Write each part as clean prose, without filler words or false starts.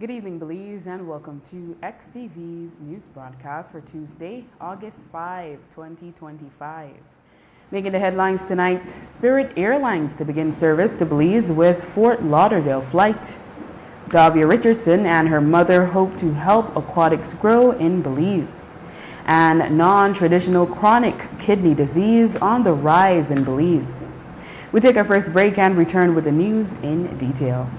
Good evening, Belize, and welcome to XTV's news broadcast for Tuesday, August 5, 2025. Making the headlines tonight, Spirit Airlines to begin service to Belize with Fort Lauderdale flight. Davia Richardson and her mother hope to help aquatics grow in Belize. And non-traditional chronic kidney disease on the rise in Belize. We take our first break and return with the news in detail.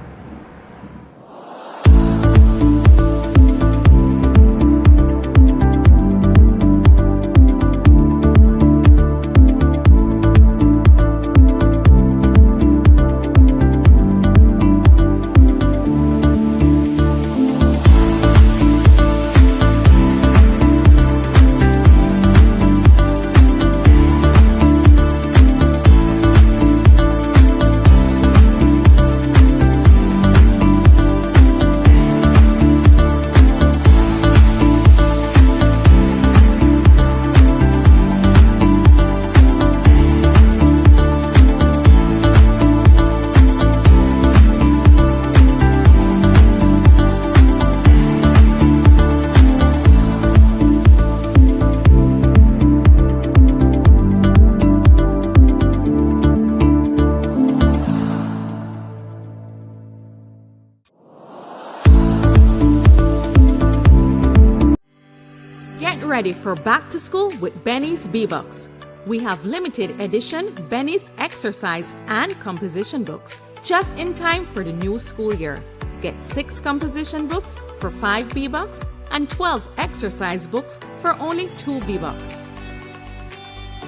Ready for back to school with Benny's B-Books. We have limited edition Benny's exercise and composition books just in time for the new school year. Get 6 composition books for 5 B-Bucks and 12 exercise books for only 2 B-Bucks.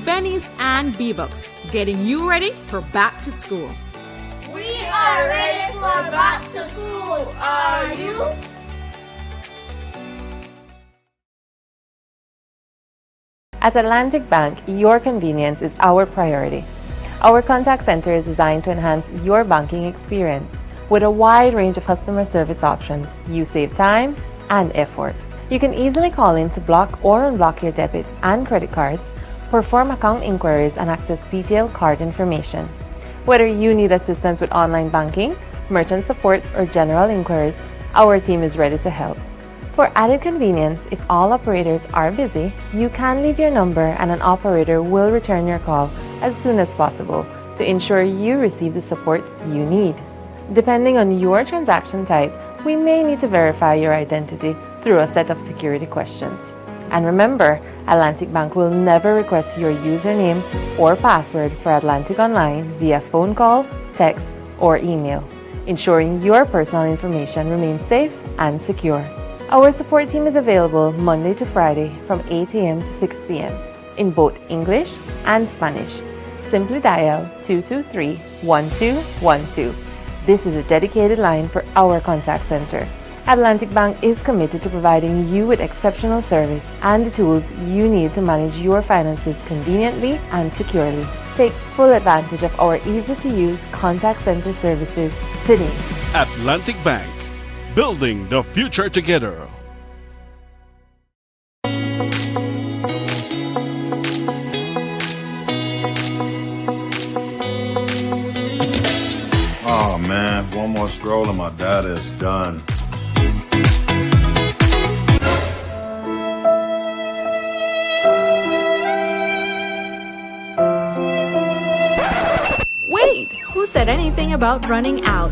Benny's and B-Books, getting you ready for back to school. We are ready for back to school. Are you? At Atlantic Bank, your convenience is our priority. Our contact center is designed to enhance your banking experience. With a wide range of customer service options, you save time and effort. You can easily call in to block or unblock your debit and credit cards, perform account inquiries, and access detailed card information. Whether you need assistance with online banking, merchant support, or general inquiries, our team is ready to help. For added convenience, if all operators are busy, you can leave your number and an operator will return your call as soon as possible to ensure you receive the support you need. Depending on your transaction type, we may need to verify your identity through a set of security questions. And remember, Atlantic Bank will never request your username or password for Atlantic Online via phone call, text, or email, ensuring your personal information remains safe and secure. Our support team is available Monday to Friday from 8 a.m. to 6 p.m. in both English and Spanish. Simply dial 223-1212. This is a dedicated line for our contact center. Atlantic Bank is committed to providing you with exceptional service and the tools you need to manage your finances conveniently and securely. Take full advantage of our easy-to-use contact center services today. Atlantic Bank. Building the future together. Oh man, one more scroll and my data is done. said anything about running out.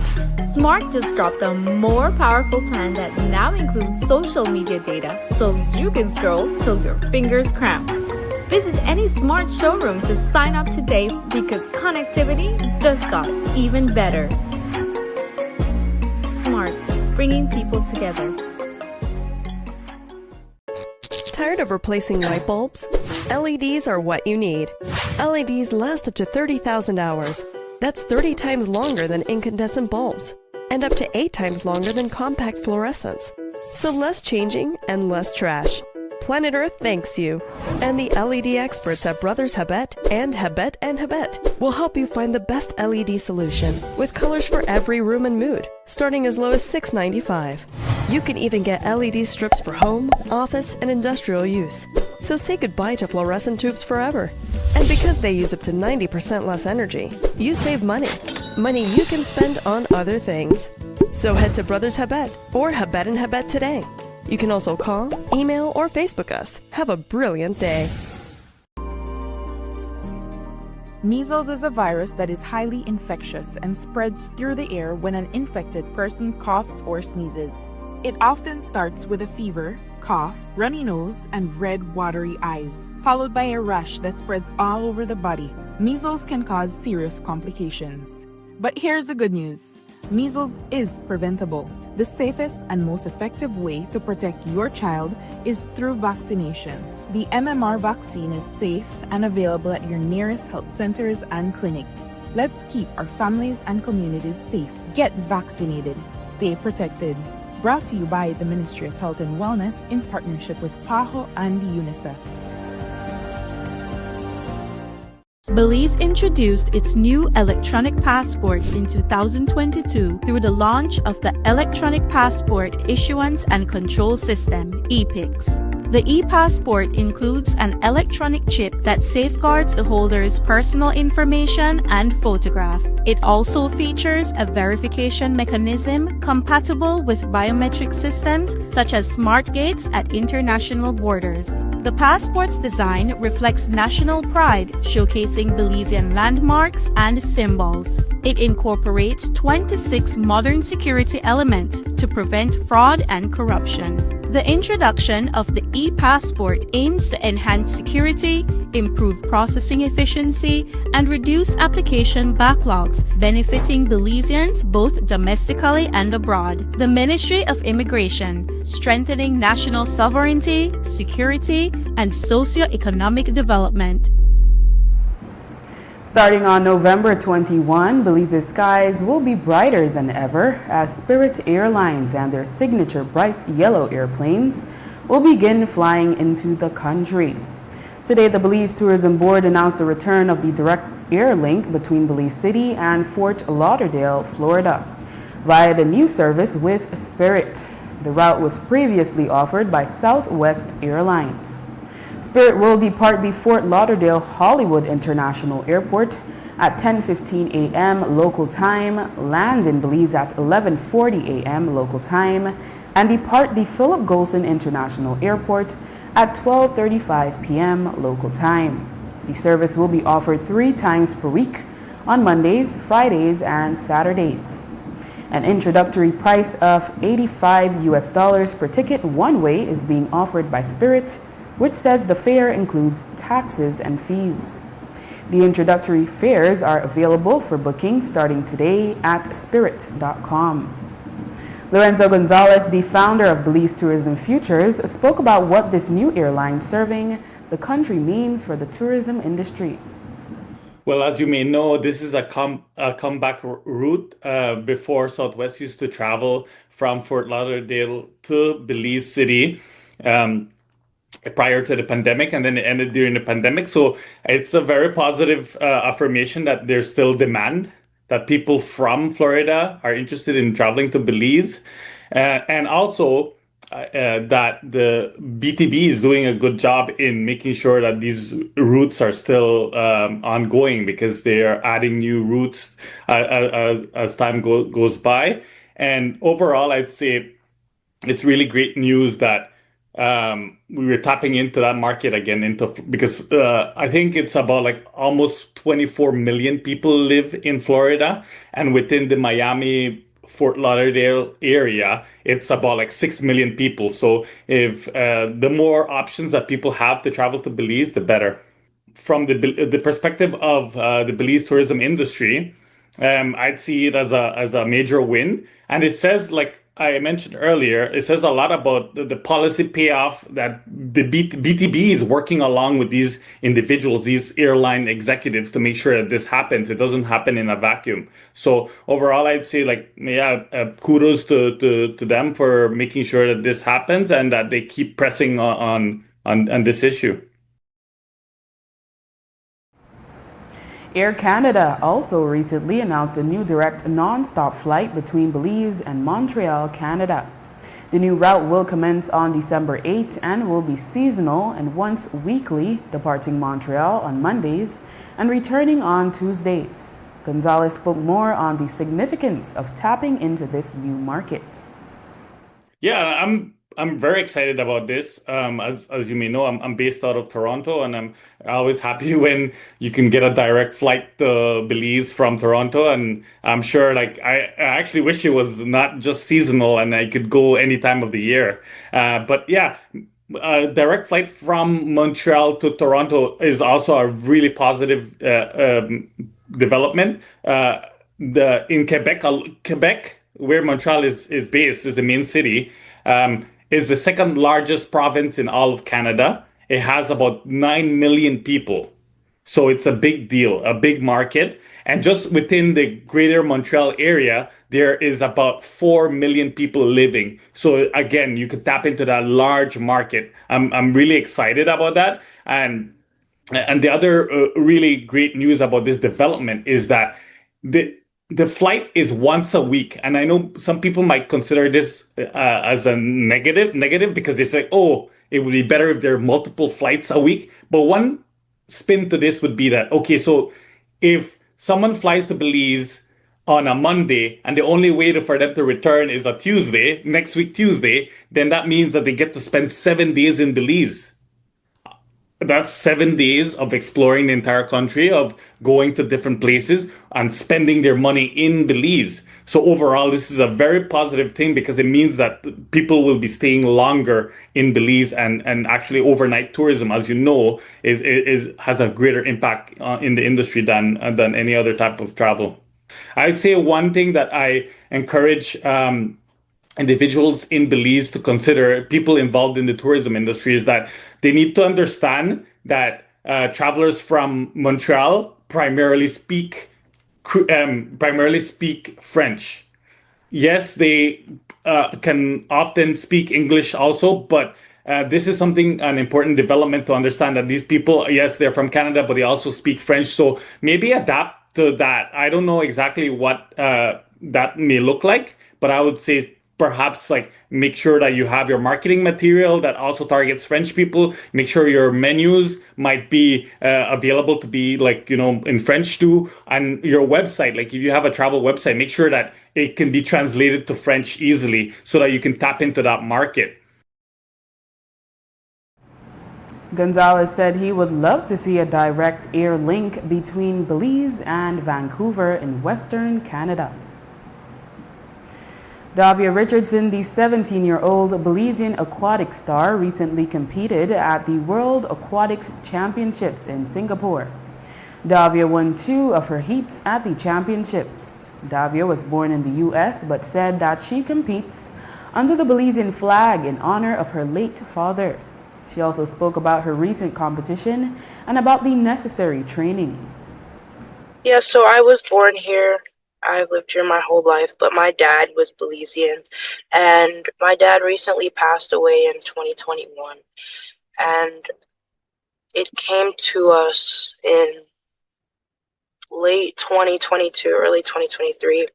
Smart just dropped a more powerful plan that now includes social media data so you can scroll till your fingers cramp. Visit any Smart showroom to sign up today because connectivity just got even better. Smart, bringing people together. Tired of replacing light bulbs? LEDs are what you need. LEDs last up to 30,000 hours. That's 30 times longer than incandescent bulbs, and up to 8 times longer than compact fluorescents. So less changing and less trash. Planet Earth thanks you. And the LED experts at Brothers Habet and Habet will help you find the best LED solution with colors for every room and mood, starting as low as $6.95. You can even get LED strips for home, office, and industrial use. So say goodbye to fluorescent tubes forever. And because they use up to 90% less energy, you save money. Money you can spend on other things. So head to Brothers Habet or Habet today. You can also call, email, or Facebook us. Have a brilliant day. Measles is a virus that is highly infectious and spreads through the air when an infected person coughs or sneezes. It often starts with a fever, cough, runny nose, and red, watery eyes, followed by a rash that spreads all over the body. Measles can cause serious complications. But here's the good news. Measles is preventable. The safest and most effective way to protect your child is through vaccination. The MMR vaccine is safe and available at your nearest health centers and clinics. Let's keep our families and communities safe. Get vaccinated. Stay protected. Brought to you by the Ministry of Health and Wellness in partnership with PAHO and UNICEF. Belize introduced its new electronic passport in 2022 through the launch of the Electronic Passport Issuance and Control System, EPICS. The e-passport includes an electronic chip that safeguards the holder's personal information and photograph. It also features a verification mechanism compatible with biometric systems such as smart gates at international borders. The passport's design reflects national pride, showcasing Belizean landmarks and symbols. It incorporates 26 modern security elements to prevent fraud and corruption. The introduction of the e-passport aims to enhance security, improve processing efficiency, and reduce application backlogs, benefiting Belizeans both domestically and abroad. The Ministry of Immigration, strengthening national sovereignty, security, and socio-economic development. Starting on November 21, Belize's skies will be brighter than ever as Spirit Airlines and their signature bright yellow airplanes will begin flying into the country. Today, the Belize Tourism Board announced the return of the direct air link between Belize City and Fort Lauderdale, Florida, via the new service with Spirit. The route was previously offered by Southwest Airlines. Spirit will depart the Fort Lauderdale Hollywood International Airport at 10:15 a.m. local time, land in Belize at 11:40 a.m. local time, and depart the Philip Golson International Airport at 12:35 p.m. local time. The service will be offered 3 times per week on Mondays, Fridays, and Saturdays. An introductory price of $85 per ticket one way is being offered by Spirit, which says the fare includes taxes and fees. The introductory fares are available for booking starting today at spirit.com. Lorenzo Gonzalez, the founder of Belize Tourism Futures, spoke about what this new airline serving the country means for the tourism industry. Well, as you may know, this is a comeback route. Before, Southwest used to travel from Fort Lauderdale to Belize City prior to the pandemic, and then it ended during the pandemic. So it's a very positive affirmation that there's still demand, that people from Florida are interested in traveling to Belize, and also that the BTB is doing a good job in making sure that these routes are still ongoing, because they are adding new routes as time goes by. And overall, I'd say it's really great news that we were tapping into that market again because I think it's about like almost 24 million people live in Florida, and within the Miami Fort Lauderdale area, it's about like 6 million people. So if the more options that people have to travel to Belize, the better. From the perspective of the Belize tourism industry, I'd see it as a major win. And it says, like I mentioned earlier, it says a lot about the policy payoff that the BTB is working along with these individuals, these airline executives, to make sure that this happens. It doesn't happen in a vacuum. So overall, I'd say like, yeah, kudos to them for making sure that this happens and that they keep pressing on this issue. Air Canada also recently announced a new direct non-stop flight between Belize and Montreal, Canada. The new route will commence on December 8 and will be seasonal and once weekly, departing Montreal on Mondays and returning on Tuesdays. Gonzalez spoke more on the significance of tapping into this new market. Yeah, I'm very excited about this. As you may know, I'm based out of Toronto, and I'm always happy when you can get a direct flight to Belize from Toronto. And I'm sure, like, I actually wish it was not just seasonal and I could go any time of the year. But yeah, a direct flight from Montreal to Toronto is also a really positive development. The in Quebec, where Montreal is based, is the main city. Is the second largest province in all of Canada. It has about 9 million people. So it's a big deal, a big market. And just within the greater Montreal area, there is about 4 million people living. So again, you could tap into that large market. I'm really excited about that. And the other really great news about this development is that the flight is once a week, and I know some people might consider this as a negative because they say, "Oh, it would be better if there are multiple flights a week." But one spin to this would be that, okay, so if someone flies to Belize on a Monday and the only way for them to return is a Tuesday, next week Tuesday, then that means that they get to spend 7 days in Belize. That's 7 days of exploring the entire country, of going to different places and spending their money in Belize. So overall, this is a very positive thing because it means that people will be staying longer in Belize, and actually overnight tourism, as you know, is has a greater impact in the industry than any other type of travel. I'd say one thing that I encourage individuals in Belize to consider, people involved in the tourism industry, is that they need to understand that travelers from Montreal primarily speak French. Yes, they can often speak English also, but this is an important development to understand that these people, yes, they're from Canada, but they also speak French. So maybe adapt to that. I don't know exactly what that may look like, but I would say perhaps like make sure that you have your marketing material that also targets French people. Make sure your menus might be available to be like, in French too. And your website, like if you have a travel website, make sure that it can be translated to French easily so that you can tap into that market. Gonzalez said he would love to see a direct air link between Belize and Vancouver in Western Canada. Davia Richardson, the 17-year-old Belizean aquatic star, recently competed at the World Aquatics Championships in Singapore. Davia won 2 of her heats at the championships. Davia was born in the U.S. but said that she competes under the Belizean flag in honor of her late father. She also spoke about her recent competition and about the necessary training. Yeah, so I was born here. I've lived here my whole life, but my dad was Belizean, and my dad recently passed away in 2021, and it came to us in late 2022, early 2023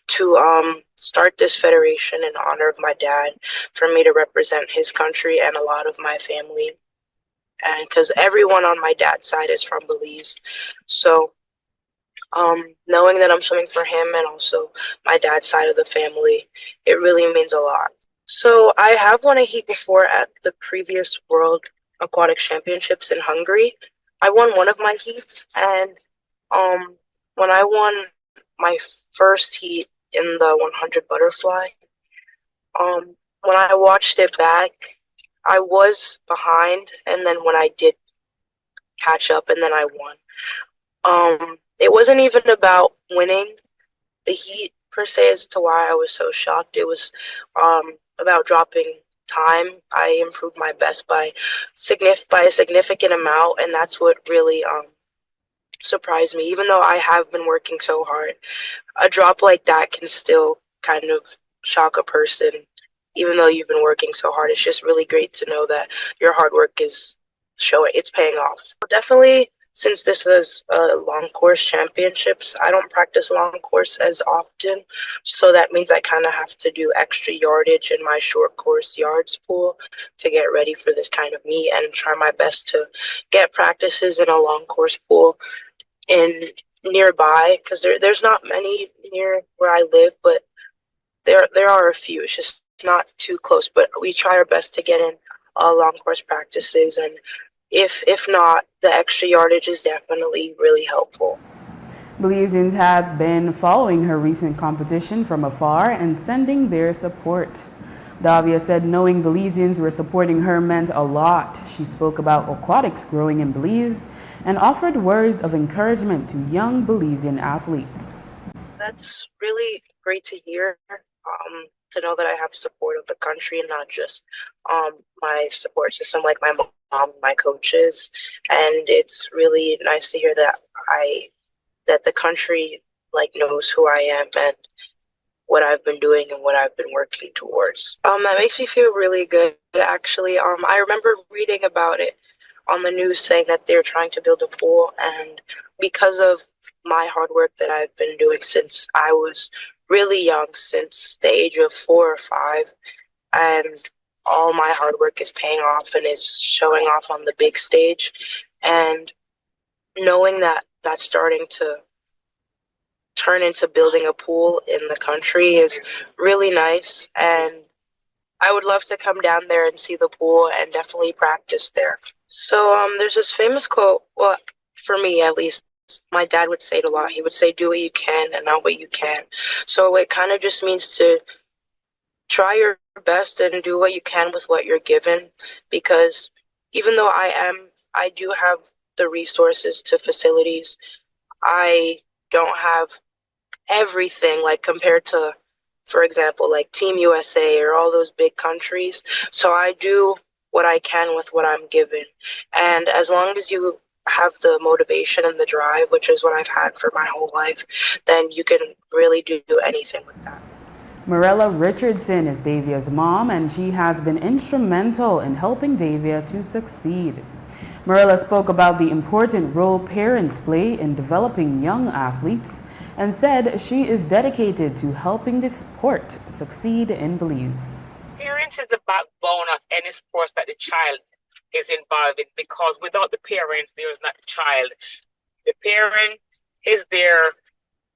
to start this federation in honor of my dad, for me to represent his country and a lot of my family, and because everyone on my dad's side is from Belize, so knowing that I'm swimming for him and also my dad's side of the family, it really means a lot. So I have won a heat before at the previous World Aquatic Championships in Hungary. I won one of my heats, and when I won my first heat in the 100 butterfly, when I watched it back, I was behind, and then when I did catch up, and then I won. It wasn't even about winning the heat per se as to why I was so shocked. It was about dropping time. I improved my best by a significant amount, and that's what really surprised me. Even though I have been working so hard, a drop like that can still kind of shock a person. Even though you've been working so hard, it's just really great to know that your hard work is showing, it's paying off. Definitely, since this is long course championships, I don't practice long course as often, so that means I kind of have to do extra yardage in my short course yards pool to get ready for this kind of meet, and try my best to get practices in a long course pool in nearby, because there's not many near where I live, but there are a few. It's just not too close, but we try our best to get in long course practices, and if not, the extra yardage is definitely really helpful. Belizeans had been following her recent competition from afar and sending their support. Davia said knowing Belizeans were supporting her meant a lot. She spoke about aquatics growing in Belize and offered words of encouragement to young Belizean athletes. That's really great to hear, to know that I have support of the country and not just my support system like my mom, my coaches. And it's really nice to hear that the country knows who I am and what I've been doing and what I've been working towards. That makes me feel really good, actually. I remember reading about it on the news saying that they're trying to build a pool, and because of my hard work that I've been doing since I was really young, since the age of 4 or 5, and all my hard work is paying off and is showing off on the big stage, and knowing that that's starting to turn into building a pool in the country is really nice, and I would love to come down there and see the pool and definitely practice there. So there's this famous quote, well, for me at least, my dad would say it a lot. He would say, do what you can and not what you can. So it kind of just means to try your best and do what you can with what you're given, because even though I do have the resources to facilities, I don't have everything compared to, for example, Team USA or all those big countries. So I do what I can with what I'm given. And as long as you have the motivation and the drive, which is what I've had for my whole life, then you can really do anything with that. Morella Richardson is Davia's mom, and she has been instrumental in helping Davia to succeed. Morella spoke about the important role parents play in developing young athletes and said she is dedicated to helping the sport succeed in Belize. Parents is the backbone of any sports that the child is involved in, because without the parents, there is not a child. The parent is there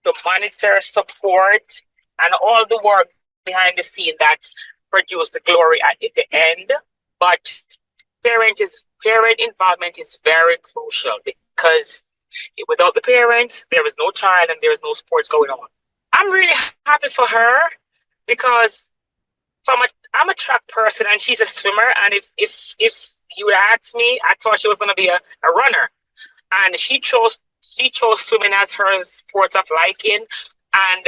to monitor, support, and all the work behind the scene that produce the glory at the end. But parent involvement is very crucial, because without the parents, there is no child and there is no sports going on. I'm really happy for her, because I'm a track person and she's a swimmer. And if you would ask me, I thought she was going to be a runner. And she chose swimming as her sport of liking. And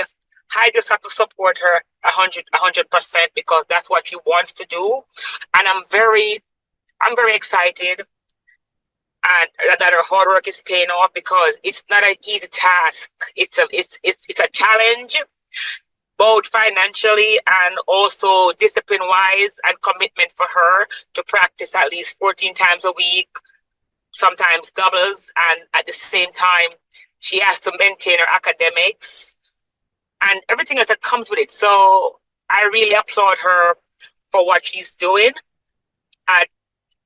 I just have to support her 100%, because that's what she wants to do. And I'm very excited and that her hard work is paying off, because it's not an easy task. It's a challenge, both financially and also discipline-wise, and commitment for her to practice at least 14 times a week, sometimes doubles, and at the same time, she has to maintain her academics and everything else that comes with it. So I really applaud her for what she's doing. At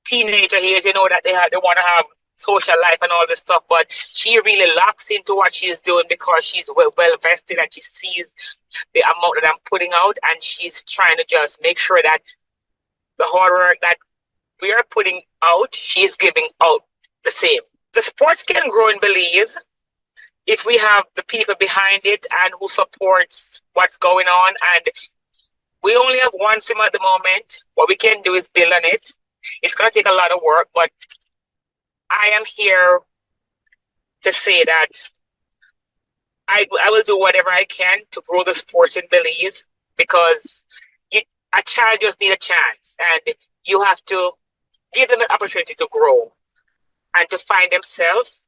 teenager years, that they want to have social life and all this stuff, but she really locks into what she's doing because she's well vested and she sees the amount that I'm putting out, and she's trying to just make sure that the hard work that we are putting out, she's giving out the same. The sports can grow in Belize if we have the people behind it and who supports what's going on. And we only have one swim at the moment. What we can do is build on it. It's going to take a lot of work, but I am here to say that I will do whatever I can to grow the sports in Belize, because a child just needs a chance, and you have to give them an opportunity to grow and to find themselves,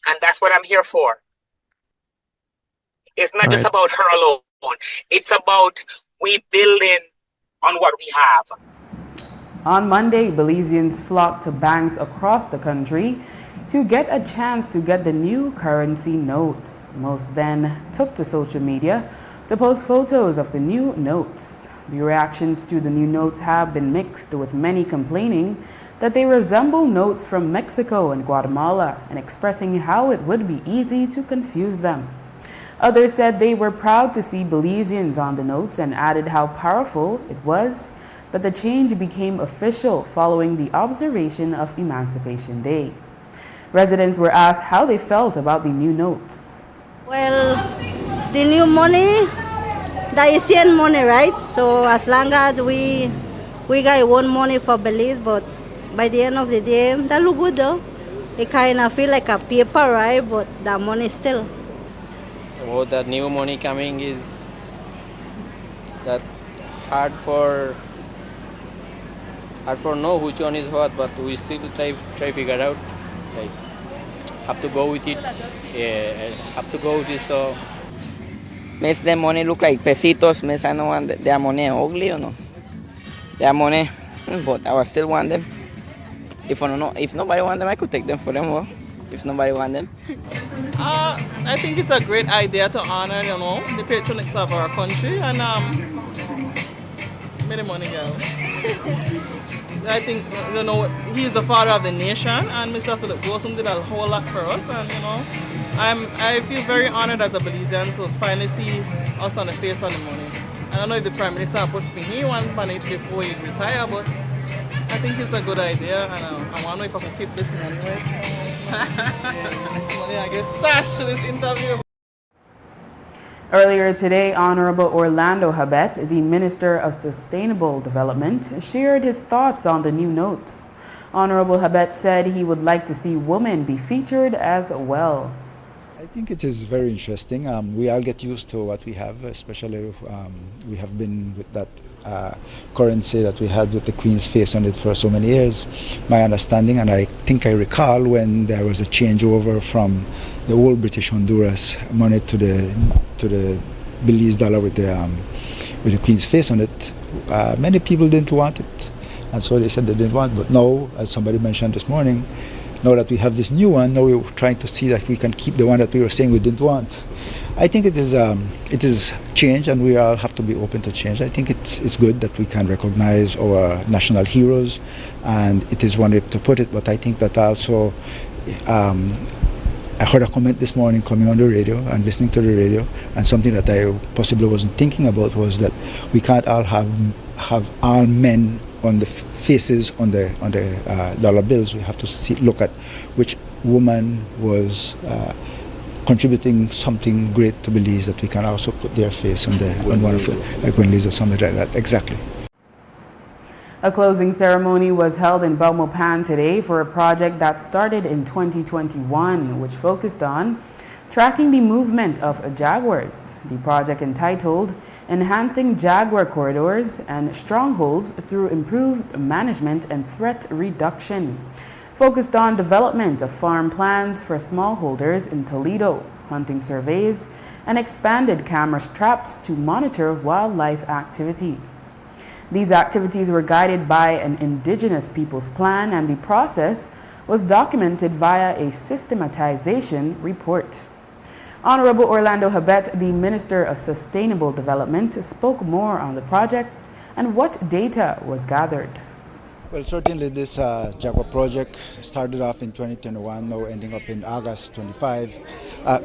and that's what I'm here for. It's not just about her alone. It's about we building on what we have. On Monday, Belizeans flocked to banks across the country to get a chance to get the new currency notes. Most then took to social media to post photos of the new notes. The reactions to the new notes have been mixed, with many complaining that they resemble notes from Mexico and Guatemala and expressing how it would be easy to confuse them. Others said they were proud to see Belizeans on the notes and added how powerful it was that the change became official following the observation of Emancipation Day. Residents were asked how they felt about the new notes. Well, the new money, the Asian money, right? So as long as we got one money for Belize, but by the end of the day, that look good though. It kind of feel like a paper, right? But the money still. Well, that new money coming is that hard for know which one is what, but we still try figure out. Like, have to go with it. Yeah, have to go with it. So, makes the money look like pesitos. Makes I don't want their money ugly or no. Their money, but I will still want them. If nobody want them, I could take them for them. Well, if nobody want them. I think it's a great idea to honor, the patriots of our country and many money, girl. I think, he's the father of the nation, and Mr. Philip Gosum did a whole lot for us, and, I feel very honored as a Belizean to finally see us on the face of the money. I don't know if the Prime Minister put me one on it before he retire, but I think it's a good idea, and I wonder if I can keep this money, right? This money, I guess, stash to this interview. Earlier today, Honorable Orlando Habet, the Minister of Sustainable Development, shared his thoughts on the new notes. Honorable Habet said he would like to see women be featured as well. I think it is very interesting. We all get used to what we have, especially we have been with that currency that we had with the Queen's face on it for so many years. My understanding, and I think I recall when there was a changeover from the old British Honduras money to the Belize dollar with the Queen's face on it, many people didn't want it, and so they said they didn't want it. But now, as somebody mentioned this morning, now that we have this new one, now we're trying to see that we can keep the one that we were saying we didn't want. I think it is change, and we all have to be open to change. I think it's good that we can recognize our national heroes, and it is one way to put it. But I think that also, I heard a comment this morning coming on the radio and listening to the radio, and something that I possibly wasn't thinking about was that we can't all have all men on the faces on the dollar bills. We have to look at which woman was contributing something great to Belize, that we can also put their face on one of like Winleys or something like that. Exactly. A closing ceremony was held in Belmopan today for a project that started in 2021, which focused on tracking the movement of jaguars. The project, entitled Enhancing Jaguar Corridors and Strongholds Through Improved Management and Threat Reduction, focused on development of farm plans for smallholders in Toledo, hunting surveys, and expanded camera traps to monitor wildlife activity. These activities were guided by an Indigenous Peoples Plan, and the process was documented via a systematization report. Honorable Orlando Habet, the Minister of Sustainable Development, spoke more on the project and what data was gathered. Well, certainly this Jaguar project started off in 2021, now ending up in August 25.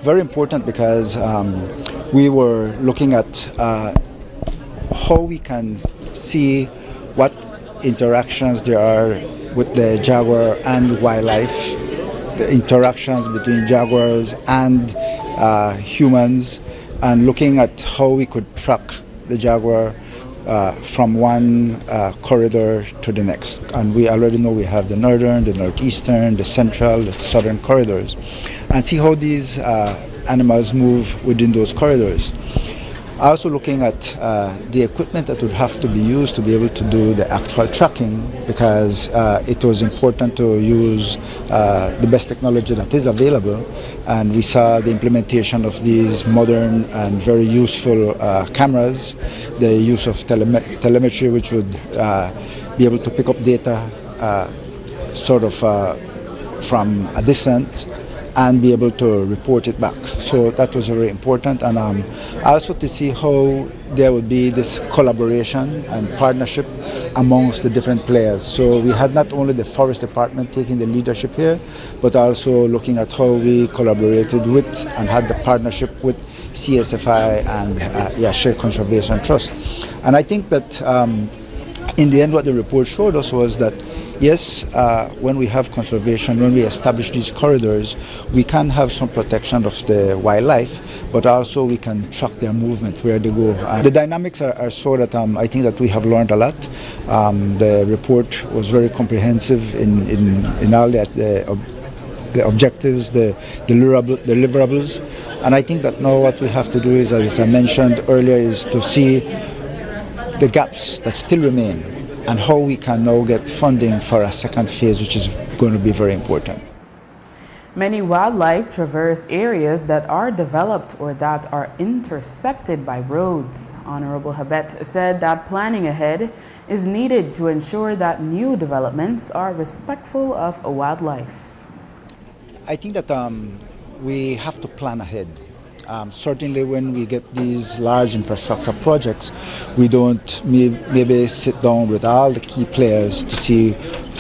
Very important because we were looking at how we can see what interactions there are with the jaguar and wildlife, the interactions between jaguars and humans, and looking at how we could track the jaguar from one corridor to the next. And we already know we have the northern, the northeastern, the central, the southern corridors, and see how these animals move within those corridors. Also looking at the equipment that would have to be used to be able to do the actual tracking, because it was important to use the best technology that is available, and we saw the implementation of these modern and very useful cameras, the use of telemetry, which would be able to pick up data from a distance and be able to report it back. So that was very important, and also to see how there would be this collaboration and partnership amongst the different players. So we had not only the forest department taking the leadership here, but also looking at how we collaborated with and had the partnership with CSFI and Shared Conservation Trust. And I think that in the end what the report showed us was that yes, when we have conservation, when we establish these corridors, we can have some protection of the wildlife, but also we can track their movement, where they go. The dynamics are so that I think that we have learned a lot. The report was very comprehensive in all the objectives, the deliverables, and I think that now what we have to do is, as I mentioned earlier, is to see the gaps that still remain, and how we can now get funding for a second phase, which is going to be very important. Many wildlife traverse areas that are developed or that are intersected by roads. Honorable Habet said that planning ahead is needed to ensure that new developments are respectful of wildlife. I think that we have to plan ahead. Certainly when we get these large infrastructure projects, we don't maybe sit down with all the key players to see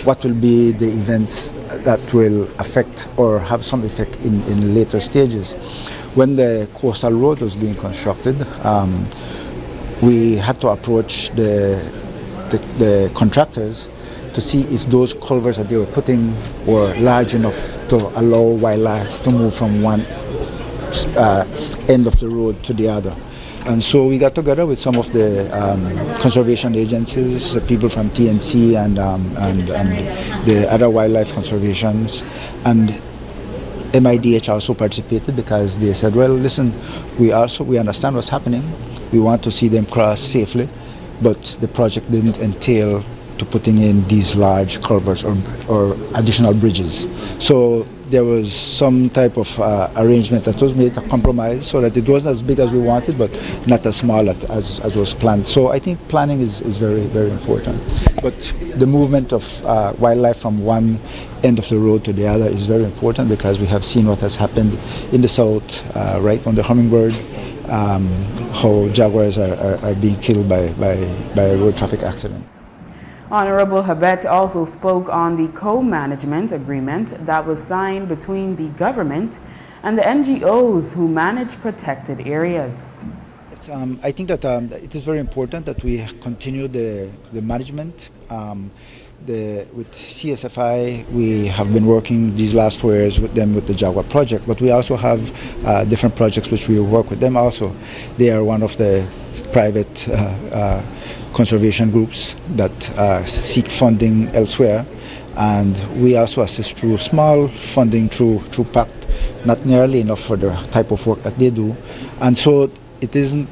what will be the events that will affect or have some effect in later stages. When the coastal road was being constructed, we had to approach the contractors to see if those culverts that they were putting were large enough to allow wildlife to move from one end of the road to the other. And so we got together with some of the conservation agencies, the people from TNC and the other wildlife conservations, and MIDH also participated, because they said, well, listen, we understand what's happening, we want to see them cross safely, but the project didn't entail to putting in these large culverts or additional bridges. So there was some type of arrangement that was made, a compromise, so that it wasn't as big as we wanted, but not as small as was planned. So I think planning is very, very important. But the movement of wildlife from one end of the road to the other is very important, because we have seen what has happened in the south, right on the Hummingbird, how jaguars are being killed by road traffic accident. Honorable Habet also spoke on the co-management agreement that was signed between the government and the NGOs who manage protected areas. I think that it is very important that we continue the management. With CSFI, we have been working these last 4 years with them with the Jaguar project, but we also have different projects which we work with them also. They are one of the private conservation groups that seek funding elsewhere, and we also assist through small funding through PACT, not nearly enough for the type of work that they do, and so it isn't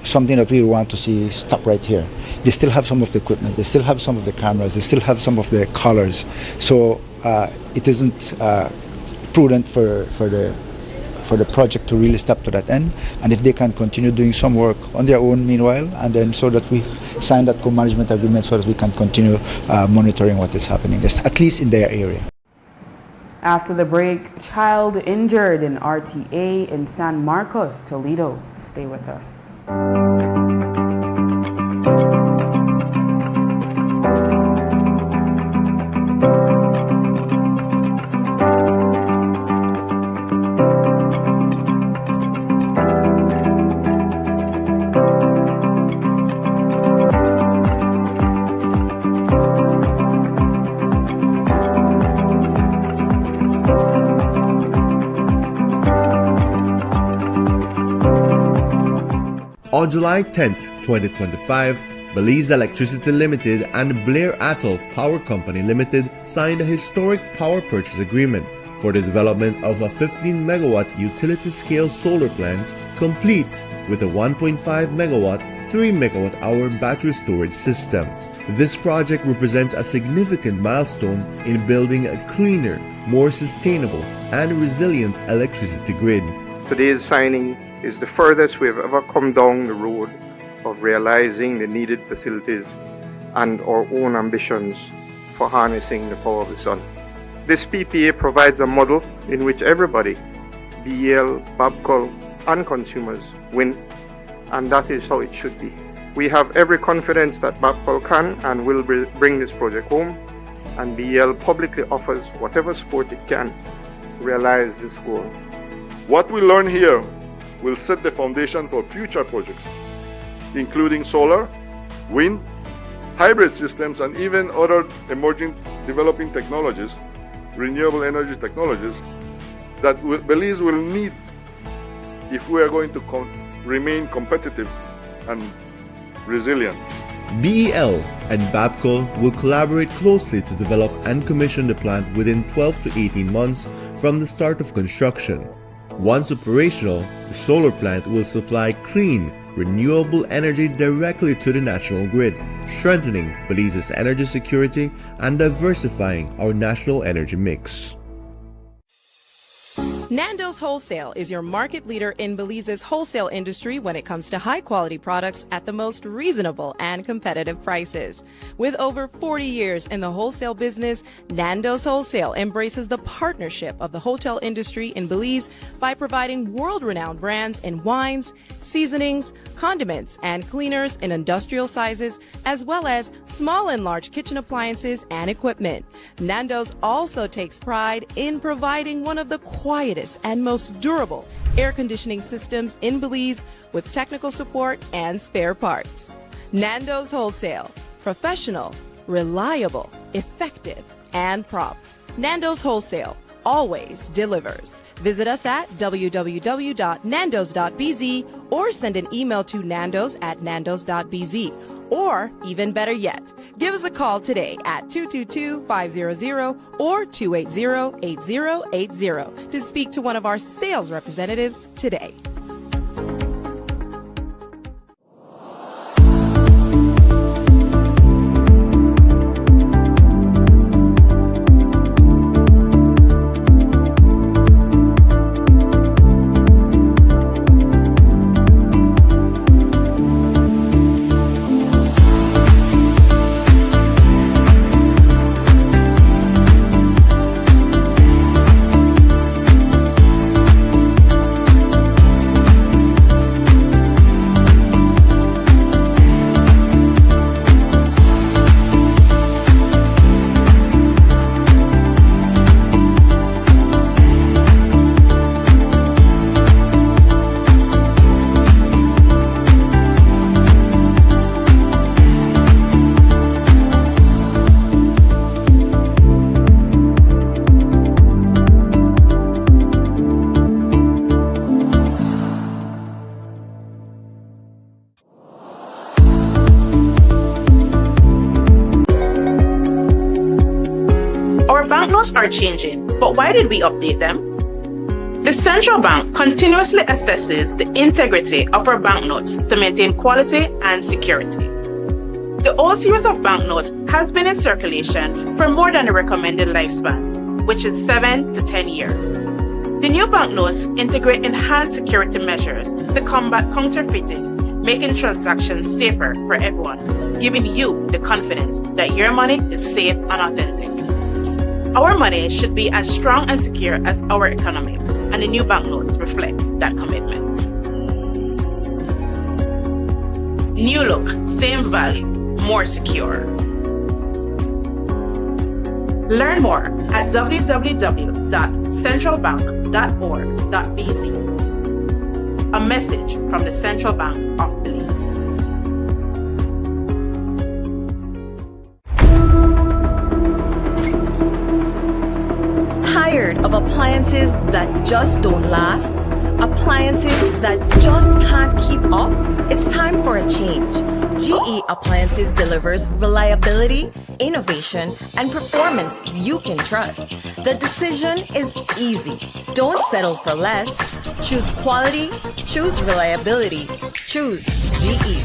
something that we want to see stop right here. They still have some of the equipment, they still have some of the cameras, they still have some of the collars, so it isn't prudent for the project to really step to that end, and if they can continue doing some work on their own meanwhile, and then so that we sign that co-management agreement so that we can continue monitoring what is happening, at least in their area. After the break, child injured in RTA in San Marcos, Toledo. Stay with us. On July 10, 2025, Belize Electricity Limited and Blair Atoll Power Company Limited signed a historic power purchase agreement for the development of a 15-megawatt utility-scale solar plant complete with a 1.5 megawatt, 3 megawatt-hour battery storage system. This project represents a significant milestone in building a cleaner, more sustainable, and resilient electricity grid. Today's signing is the furthest we have ever come down the road of realizing the needed facilities and our own ambitions for harnessing the power of the sun. This PPA provides a model in which everybody, BEL, Babcock, and consumers win, and that is how it should be. We have every confidence that Babcock can and will bring this project home, and BEL publicly offers whatever support it can to realize this goal. What we learn here will set the foundation for future projects, including solar, wind, hybrid systems, and even other emerging developing technologies, renewable energy technologies, that Belize will need if we are going to remain competitive and resilient. BEL and Babcock will collaborate closely to develop and commission the plant within 12 to 18 months from the start of construction. Once operational, the solar plant will supply clean, renewable energy directly to the national grid, strengthening Belize's energy security and diversifying our national energy mix. Nando's Wholesale is your market leader in Belize's wholesale industry when it comes to high-quality products at the most reasonable and competitive prices. With over 40 years in the wholesale business, Nando's Wholesale embraces the partnership of the hotel industry in Belize by providing world-renowned brands in wines, seasonings, condiments, and cleaners in industrial sizes, as well as small and large kitchen appliances and equipment. Nando's also takes pride in providing one of the quietest and most durable air conditioning systems in Belize with technical support and spare parts. Nando's Wholesale. Professional, reliable, effective, and prompt. Nando's Wholesale always delivers. Visit us at www.nandos.bz or send an email to nandos@nandos.bz. Or, even better yet, give us a call today at 222-500 or 280-8080 to speak to one of our sales representatives today. Banknotes are changing, but why did we update them? The central bank continuously assesses the integrity of our banknotes to maintain quality and security. The old series of banknotes has been in circulation for more than the recommended lifespan, which is 7 to 10 years. The new banknotes integrate enhanced security measures to combat counterfeiting, making transactions safer for everyone, giving you the confidence that your money is safe and authentic. Our money should be as strong and secure as our economy, and the new banknotes reflect that commitment. New look, same value, more secure. Learn more at www.centralbank.org.bz. A message from the Central Bank of Belize. Tired of appliances that just don't last? Appliances that just can't keep up? It's time for a change. GE Appliances delivers reliability, innovation, and performance you can trust. The decision is easy. Don't settle for less. Choose quality, choose reliability, choose GE.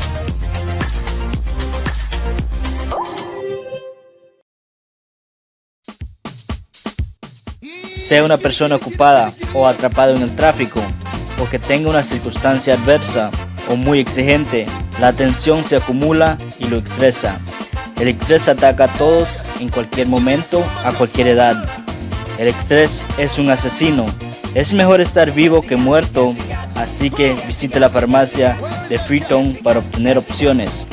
Sea una persona ocupada o atrapada en el tráfico, o que tenga una circunstancia adversa o muy exigente, la tensión se acumula y lo estresa. El estrés ataca a todos en cualquier momento, a cualquier edad. El estrés es un asesino. Es mejor estar vivo que muerto, así que visite la farmacia de Freetown para obtener opciones.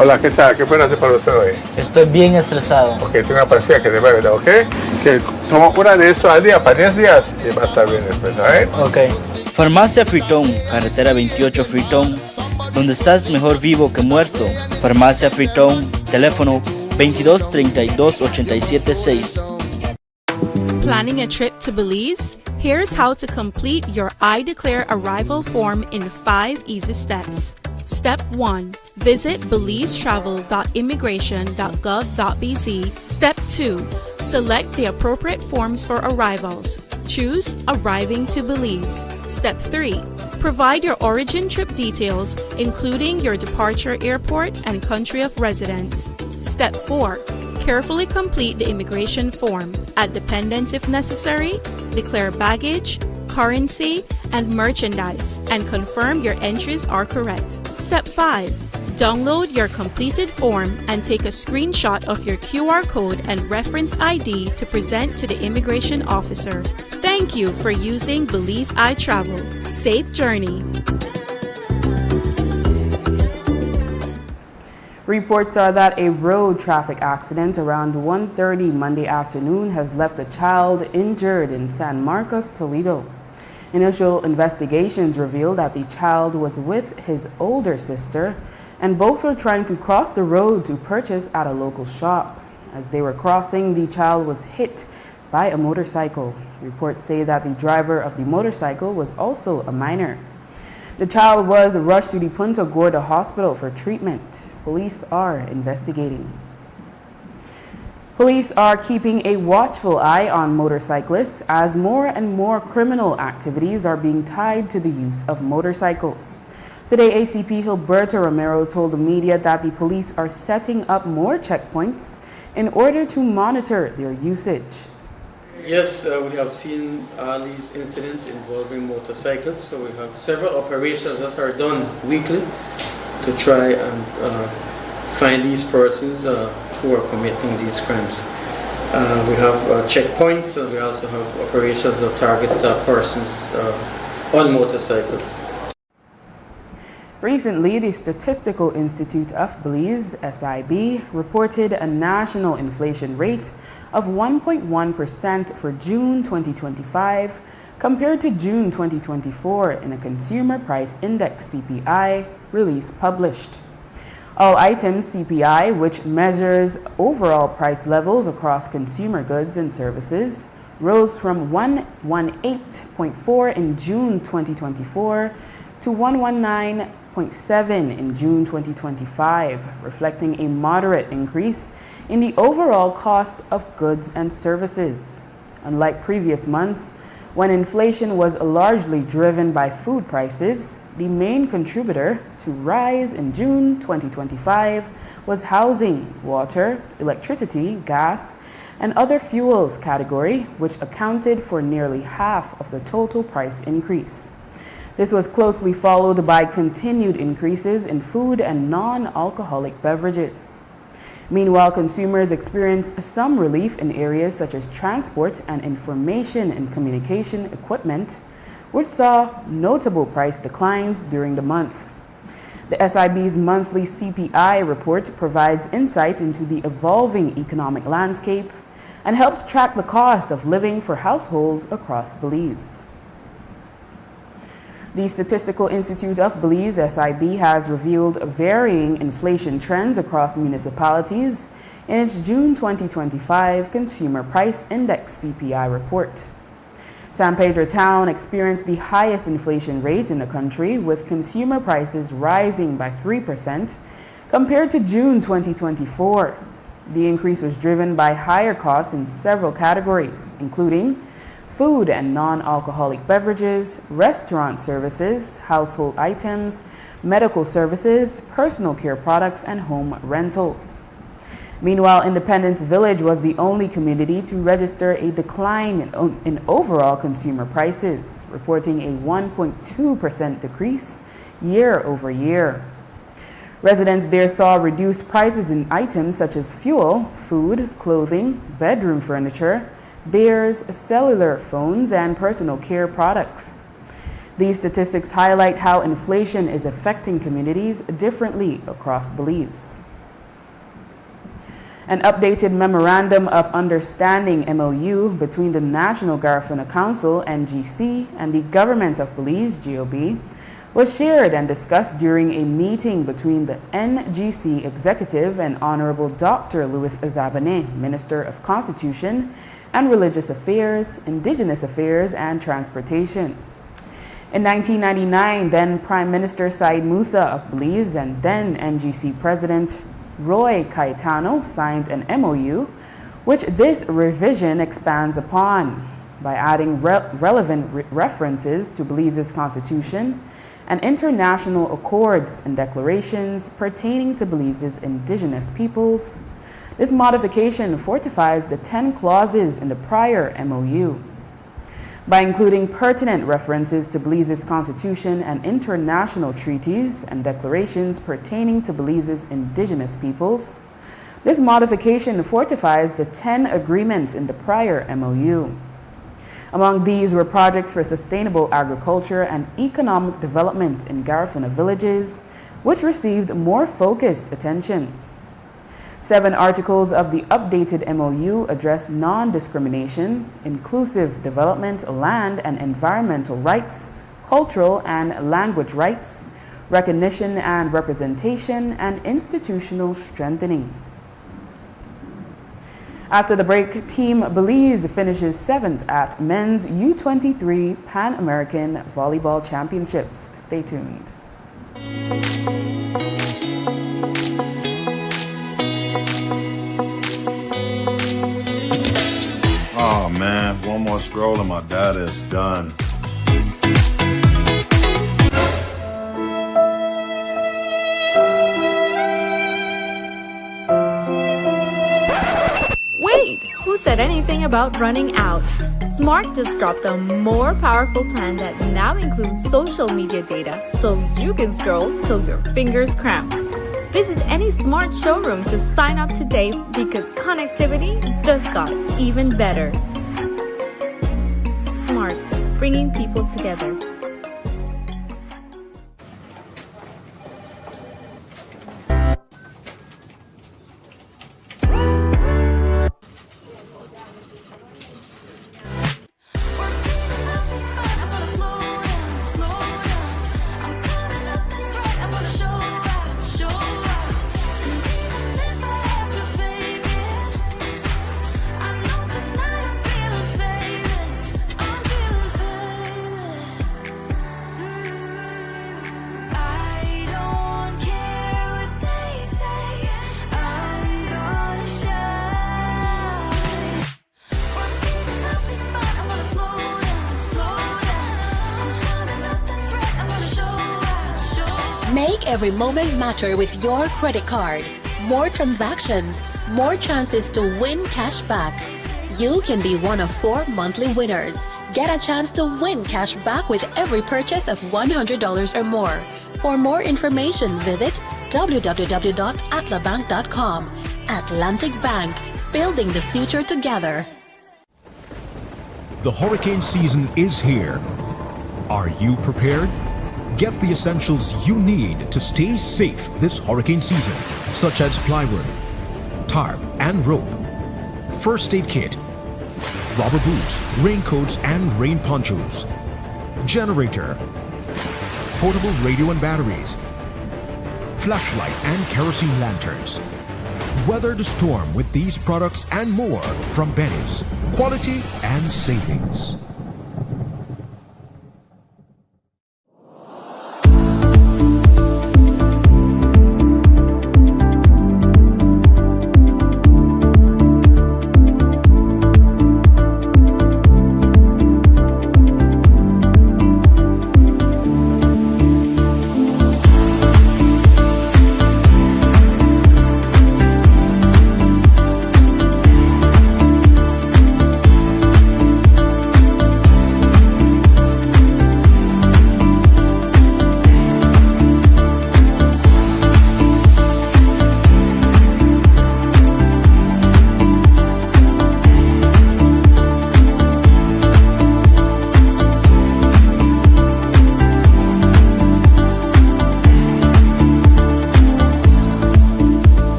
Hola, ¿qué tal? ¿Qué puedo hacer para usted hoy? Estoy bien estresado. Ok, tengo una pastilla que te va a ayudar, ¿ok? Que toma una de eso al día para 10 días y va a estar bien después, ¿ok? Ok. Farmacia Freetown, carretera 28 Freetown, donde estás mejor vivo que muerto. Farmacia Freetown, teléfono 22 32 87 6. Planning a trip to Belize? Here's how to complete your I Declare Arrival form in 5 easy steps. Step 1. Visit belizetravel.immigration.gov.bz. Step 2. Select the appropriate forms for arrivals. Choose Arriving to Belize. Step 3. Provide your origin trip details, including your departure airport and country of residence. Step 4. Carefully complete the immigration form. Add dependents if necessary. Declare baggage, currency, and merchandise, and confirm your entries are correct. Step 5. Download your completed form and take a screenshot of your QR code and reference ID to present to the immigration officer. Thank you for using Belize iTravel. Safe journey. Reports are that a road traffic accident around 1:30 Monday afternoon has left a child injured in San Marcos, Toledo. Initial investigations revealed that the child was with his older sister, and both were trying to cross the road to purchase at a local shop. As they were crossing, the child was hit by a motorcycle. Reports say that the driver of the motorcycle was also a minor. The child was rushed to the Punta Gorda Hospital for treatment. Police are investigating. Police are keeping a watchful eye on motorcyclists as more and more criminal activities are being tied to the use of motorcycles. Today, ACP Gilberto Romero told the media that the police are setting up more checkpoints in order to monitor their usage. Yes, we have seen these incidents involving motorcycles, so we have several operations that are done weekly to try and find these persons who are committing these crimes. We have checkpoints, and we also have operations that target persons on motorcycles. Recently, the Statistical Institute of Belize, SIB, reported a national inflation rate of 1.1% for June 2025 compared to June 2024 in a Consumer Price Index CPI release published. All items CPI, which measures overall price levels across consumer goods and services, rose from 118.4 in June 2024 to 119.7 in June 2025, reflecting a moderate increase in the overall cost of goods and services. Unlike previous months, when inflation was largely driven by food prices, the main contributor to rise in June 2025 was housing, water, electricity, gas, and other fuels category, which accounted for nearly half of the total price increase. This was closely followed by continued increases in food and non-alcoholic beverages. Meanwhile, consumers experienced some relief in areas such as transport and information and communication equipment, which saw notable price declines during the month. The SIB's monthly CPI report provides insight into the evolving economic landscape and helps track the cost of living for households across Belize. The Statistical Institute of Belize, SIB, has revealed varying inflation trends across municipalities in its June 2025 Consumer Price Index CPI report. San Pedro town experienced the highest inflation rate in the country, with consumer prices rising by 3% compared to June 2024. The increase was driven by higher costs in several categories, including food and non-alcoholic beverages, restaurant services, household items, medical services, personal care products, and home rentals. Meanwhile, Independence Village was the only community to register a decline in overall consumer prices, reporting a 1.2% decrease year over year. Residents there saw reduced prices in items such as fuel, food, clothing, bedroom furniture, beers, cellular phones, and personal care products. These statistics highlight how inflation is affecting communities differently across Belize. An updated Memorandum of Understanding MOU between the National Garifuna Council NGC and the Government of Belize GOB was shared and discussed during a meeting between the NGC Executive and Honorable Dr. Louis Azabane, Minister of Constitution and Religious Affairs, Indigenous Affairs, and Transportation. In 1999, then Prime Minister Said Musa of Belize and then NGC President Roy Cayetano signed an MOU, which this revision expands upon by adding relevant references to Belize's constitution and international accords and declarations pertaining to Belize's indigenous peoples. This modification fortifies the 10 clauses in the prior MOU. By including pertinent references to Belize's constitution and international treaties and declarations pertaining to Belize's indigenous peoples, this modification fortifies the 10 agreements in the prior MOU. Among these were projects for sustainable agriculture and economic development in Garifuna villages, which received more focused attention. 7 articles of the updated MOU address non-discrimination, inclusive development, land and environmental rights, cultural and language rights, recognition and representation, and institutional strengthening. After the break, Team Belize finishes 7th at Men's U23 Pan American Volleyball Championships. Stay tuned. Oh man, one more scroll and my data is done. Wait, who said anything about running out? Smart just dropped a more powerful plan that now includes social media data, so you can scroll till your fingers cramp. Visit any Smart showroom to sign up today because connectivity just got even better. Smart, bringing people together. Make every moment matter with your credit card. More transactions, more chances to win cash back. You can be one of 4 monthly winners. Get a chance to win cash back with every purchase of $100 or more. For more information, visit www.atlabank.com. Atlantic Bank, building the future together. The hurricane season is here. Are you prepared? Get the essentials you need to stay safe this hurricane season, such as plywood, tarp and rope, first aid kit, rubber boots, raincoats and rain ponchos, generator, portable radio and batteries, flashlight and kerosene lanterns. Weather the storm with these products and more from Benny's. Quality and savings.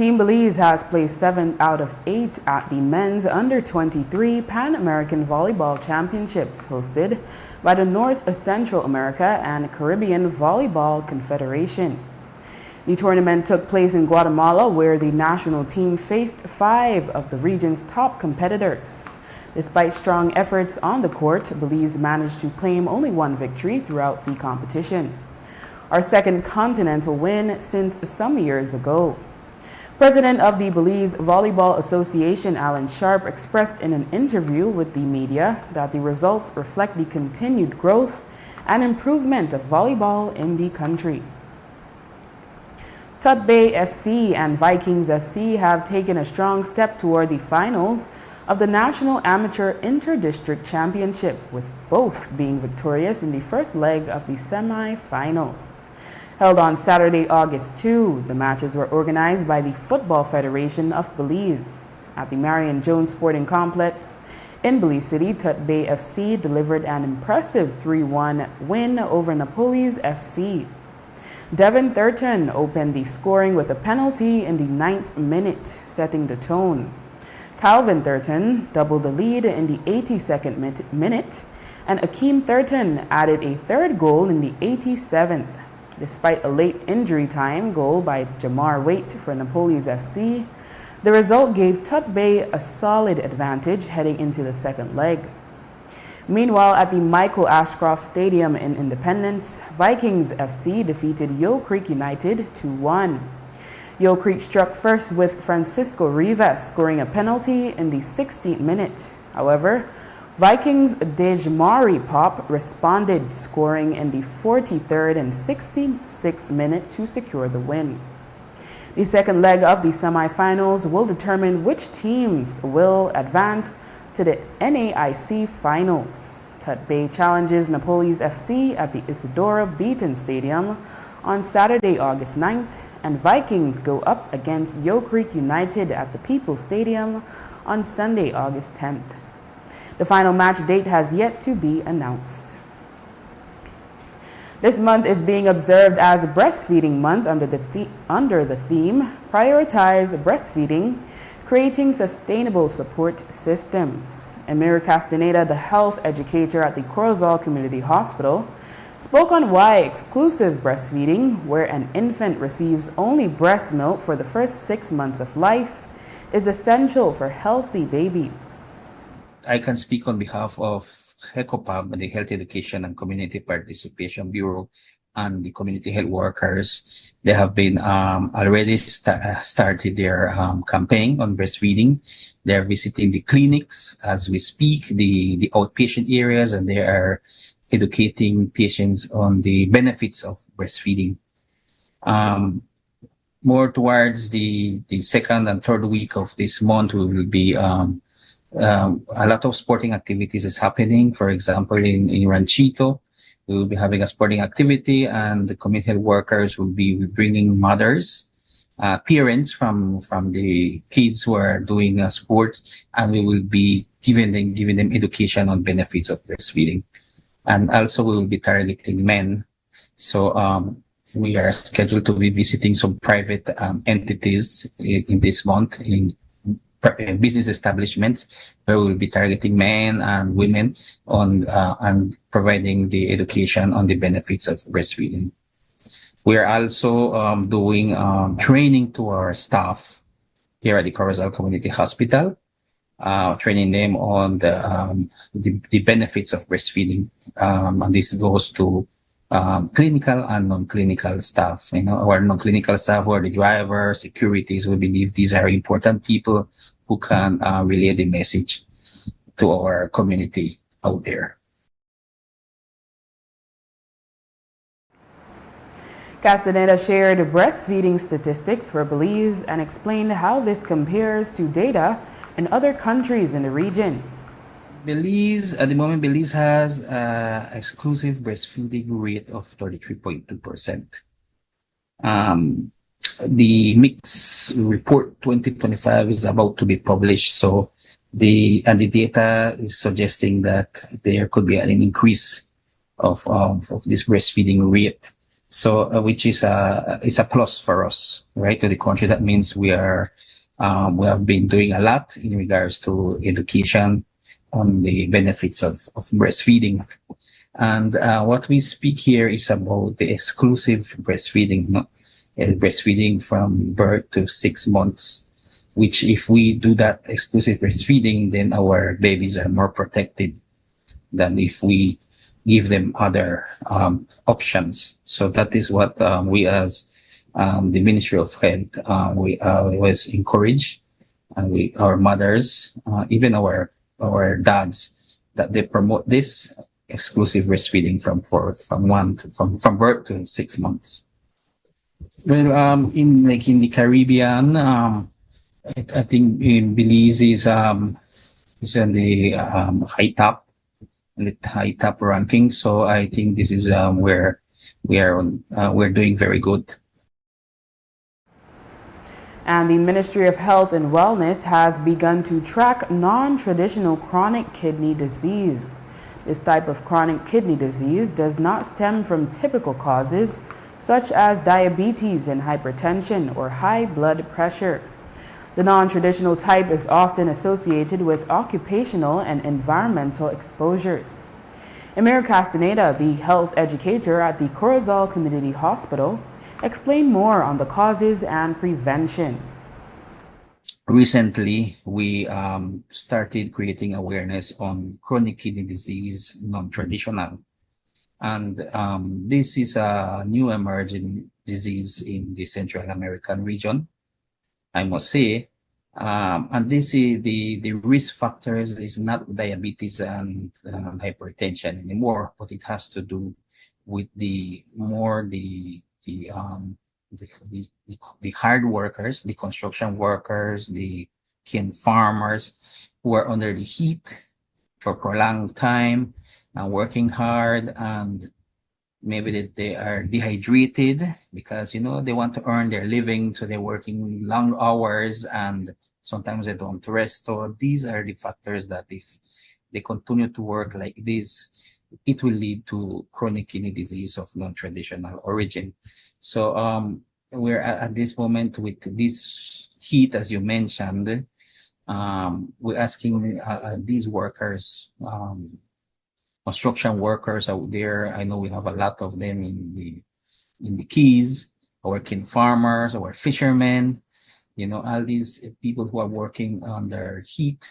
Team Belize has placed 7 out of 8 at the men's under-23 Pan American Volleyball Championships hosted by the North Central America and Caribbean Volleyball Confederation. The tournament took place in Guatemala, where the national team faced 5 of the region's top competitors. Despite strong efforts on the court, Belize managed to claim only 1 victory throughout the competition, our second continental win since some years ago. President of the Belize Volleyball Association, Alan Sharp, expressed in an interview with the media that the results reflect the continued growth and improvement of volleyball in the country. Tut Bay FC and Vikings FC have taken a strong step toward the finals of the National Amateur Inter-District Championship, with both being victorious in the first leg of the semi-finals. Held on Saturday, August 2, the matches were organized by the Football Federation of Belize. At the Marion Jones Sporting Complex in Belize City, Tut Bay FC delivered an impressive 3-1 win over Napoles FC. Devin Thurton opened the scoring with a penalty in the 9th minute, setting the tone. Calvin Thurton doubled the lead in the 82nd minute, and Akeem Thurton added a 3rd goal in the 87th. Despite a late injury time goal by Jamar Waite for Napoles FC, the result gave Tut Bay a solid advantage heading into the second leg. Meanwhile, at the Michael Ashcroft Stadium in Independence, Vikings FC defeated Yo Creek United 2-1. Yo Creek struck first with Francisco Rivas scoring a penalty in the 16th minute. However, Vikings' Dejmari Pop responded, scoring in the 43rd and 66th minute to secure the win. The second leg of the semifinals will determine which teams will advance to the NAIC finals. Tut Bay challenges Napoles FC at the Isidora Beaton Stadium on Saturday, August 9th, and Vikings go up against Yo Creek United at the People's Stadium on Sunday, August 10th. The final match date has yet to be announced. This month is being observed as Breastfeeding Month under the theme Prioritize Breastfeeding, Creating Sustainable Support Systems. Emir Castaneda, the health educator at the Corozal Community Hospital, spoke on why exclusive breastfeeding, where an infant receives only breast milk for the first 6 months of life, is essential for healthy babies. I can speak on behalf of HECOPAB, the Health Education and Community Participation Bureau, and the community health workers. They have been already started their campaign on breastfeeding. They're visiting the clinics as we speak, the outpatient areas, and they are educating patients on the benefits of breastfeeding. More towards the second and third week of this month, we will be a lot of sporting activities is happening. For example, in Ranchito, we will be having a sporting activity, and the community health workers will be bringing mothers, parents from the kids who are doing sports, and we will be giving them education on benefits of breastfeeding. And also we will be targeting men. So we are scheduled to be visiting some private entities in this month in business establishments, where we will be targeting men and women on and providing the education on the benefits of breastfeeding. We are also doing training to our staff here at the Corozal Community Hospital, training them on the benefits of breastfeeding, and this goes to clinical and non-clinical staff. Our non-clinical staff, who are the drivers, securities, we believe these are important people who can relay the message to our community out there. Castaneda shared breastfeeding statistics for Belize and explained how this compares to data in other countries in the region. Belize, at the moment, Belize has exclusive breastfeeding rate of 33.2%. The mix report 2025 is about to be published, so the data is suggesting that there could be an increase of this breastfeeding rate So, which is a plus for us, right, to the country. That means we have been doing a lot in regards to education on the benefits of breastfeeding. And what we speak here is about the exclusive breastfeeding, breastfeeding from birth to 6 months, which if we do that exclusive breastfeeding, then our babies are more protected than if we give them other options. So that is what we as the Ministry of Health, we always encourage, and our mothers, even our dads, that they promote this exclusive breastfeeding from birth to 6 months. Well, in the Caribbean, I think in Belize is in the high top ranking. So I think this is where we're doing very good. And the Ministry of Health and Wellness has begun to track non-traditional chronic kidney disease. This type of chronic kidney disease does not stem from typical causes such as diabetes and hypertension or high blood pressure. The non-traditional type is often associated with occupational and environmental exposures. Emir Castaneda, the health educator at the Corozal Community Hospital, explained more on the causes and prevention. Recently, we started creating awareness on chronic kidney disease, non-traditional. And this is a new emerging disease in the Central American region, I must say. And this is the risk factors is not diabetes and hypertension anymore, but it has to do with the hard workers, the construction workers, the cane farmers who are under the heat for prolonged time and working hard, and maybe that they are dehydrated because they want to earn their living, so they're working long hours and sometimes they don't rest. So these are the factors that if they continue to work like this, it will lead to chronic kidney disease of non-traditional origin. So we're at this moment with this heat, as you mentioned, we're asking these workers, construction workers out there. I know we have a lot of them in the Keys, our cane farmers, our fishermen, all these people who are working under heat,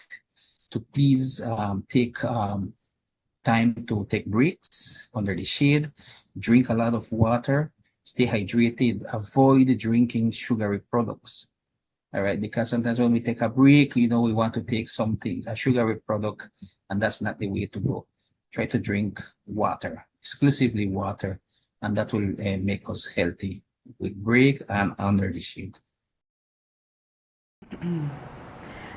to please take time to take breaks under the shade, drink a lot of water, stay hydrated, avoid drinking sugary products. All right, because sometimes when we take a break, we want to take something, a sugary product, and that's not the way to go. Try to drink water, exclusively water, and that will make us healthy with break and under the shade.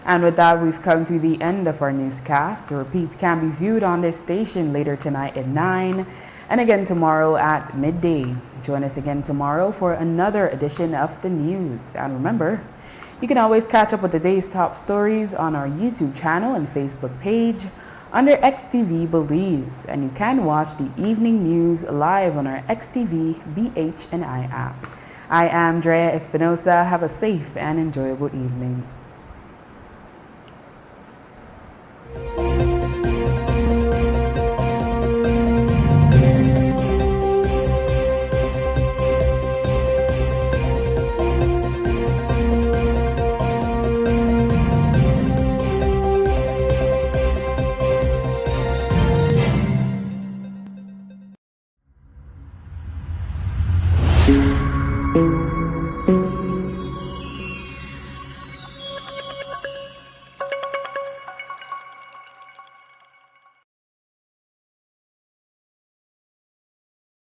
And with that, we've come to the end of our newscast. The repeat can be viewed on this station later tonight at 9 and again tomorrow at midday. Join us again tomorrow for another edition of the news. And remember, you can always catch up with the day's top stories on our YouTube channel and Facebook page under XTV Belize. And you can watch the evening news live on our XTV BHNI app. I am Drea Espinosa. Have a safe and enjoyable evening.